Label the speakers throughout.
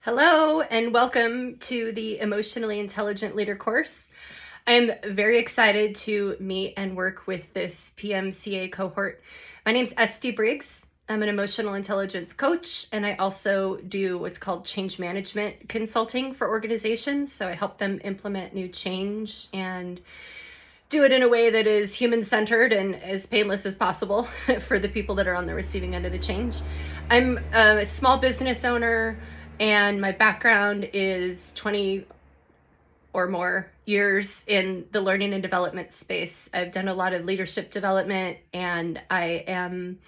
Speaker 1: Hello, and welcome to the Emotionally Intelligent Leader course. I'm very excited to meet and work with this PMCA cohort. My name's Esty Briggs. I'm an emotional intelligence coach, and I also do what's called change management consulting for organizations. So I help them implement new change and do it in a way that is human-centered and as painless as possible for the people that are on the receiving end of the change. I'm a small business owner, and my background is 20 or more years in the learning and development space. I've done a lot of leadership development, and I am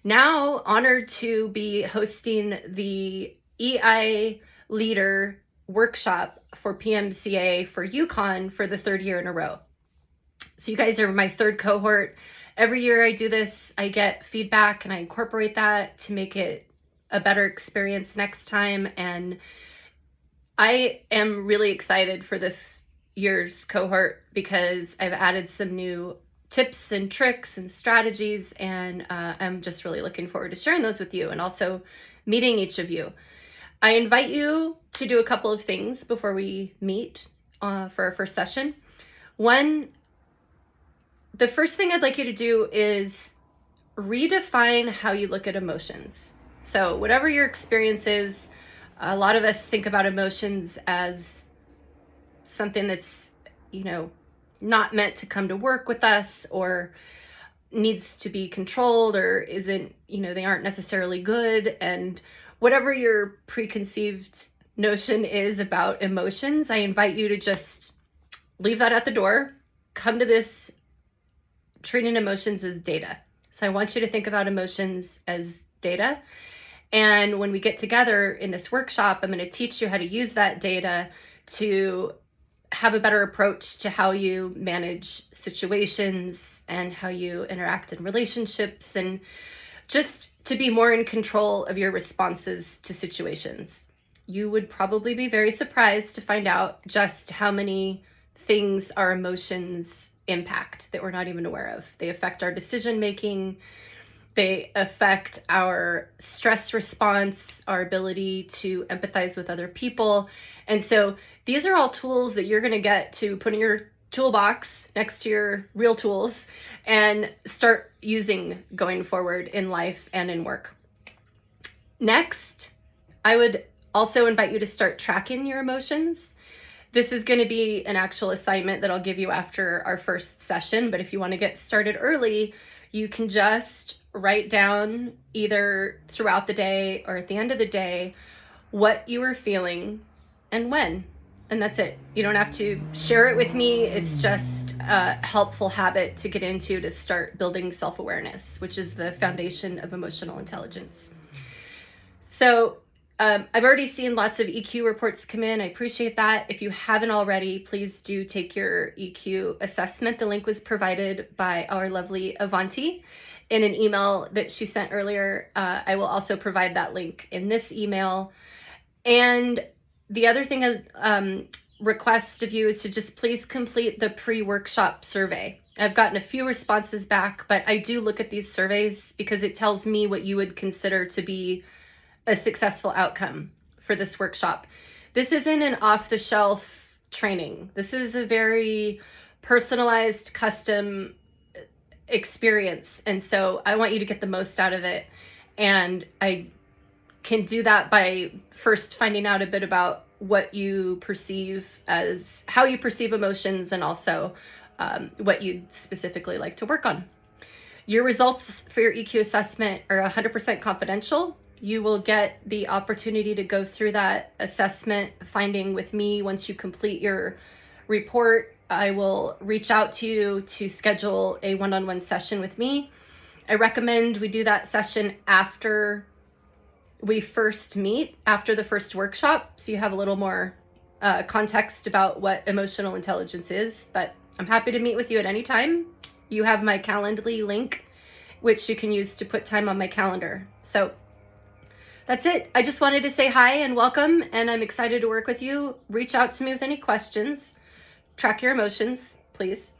Speaker 1: now honored to be hosting the EI Leader workshop for PMCA for UCON for the third year in a row. So you guys are my third cohort. Every year I do this, I get feedback and I incorporate that to make it a better experience next time. And I am really excited for this year's cohort because I've added some new tips and tricks and strategies, and I'm just really looking forward to sharing those with you and also meeting each of you. I invite you to do a couple of things before we meet for our first session. One, the first thing I'd like you to do is redefine how you look at emotions. So whatever your experience is, a lot of us think about emotions as something that's, not meant to come to work with us or needs to be controlled or isn't, they aren't necessarily good. And whatever your preconceived notion is about emotions, I invite you to just leave that at the door, come to this treating emotions as data. So I want you to think about emotions as data. And when we get together in this workshop, I'm going to teach you how to use that data to have a better approach to how you manage situations and how you interact in relationships, and just to be more in control of your responses to situations. You would probably be very surprised to find out just how many things our emotions impact that we're not even aware of. They affect our decision making. They affect our stress response, our ability to empathize with other people. And so these are all tools that you're going to get to put in your toolbox next to your real tools and start using going forward in life and in work. Next, I would also invite you to start tracking your emotions. This is going to be an actual assignment that I'll give you after our first session, but if you want to get started early, you can just write down either throughout the day or at the end of the day what you were feeling and when. And that's it. You don't have to share it with me. It's just a helpful habit to get into to start building self-awareness, which is the foundation of emotional intelligence. So I've already seen lots of EQ reports come in. I appreciate that. If you haven't already, please do take your EQ assessment. The link was provided by our lovely Avanti in an email that she sent earlier. I will also provide that link in this email. And the other thing I request of you is to just please complete the pre-workshop survey. I've gotten a few responses back, but I do look at these surveys because it tells me what you would consider to be a successful outcome for this workshop. This isn't an off-the-shelf training. This is a very personalized, custom experience. And so I want you to get the most out of it. And I can do that by first finding out a bit about what you perceive as, how you perceive emotions, and also what you'd specifically like to work on. Your results for your EQ assessment are 100% confidential. You will get the opportunity to go through that assessment finding with me once you complete your report. I will reach out to you to schedule a one-on-one session with me. I recommend we do that session after we first meet, after the first workshop, so you have a little more context about what emotional intelligence is. But I'm happy to meet with you at any time. You have my Calendly link, which you can use to put time on my calendar. So that's it. I just wanted to say hi and welcome, and I'm excited to work with you. Reach out to me with any questions. Track your emotions, please.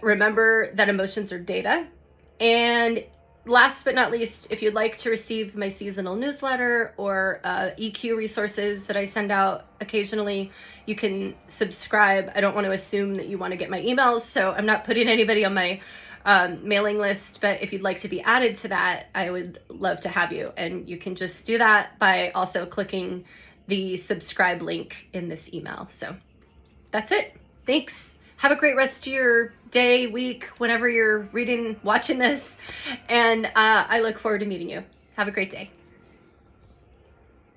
Speaker 1: Remember that emotions are data. And last but not least, if you'd like to receive my seasonal newsletter or EQ resources that I send out occasionally, you can subscribe. I don't want to assume that you want to get my emails, so I'm not putting anybody on my mailing list, but if you'd like to be added to that, I would love to have you. And you can just do that by also clicking the subscribe link in this email. So that's it. Thanks. Have a great rest of your day, week, whenever you're watching this. And I look forward to meeting you. Have a great day.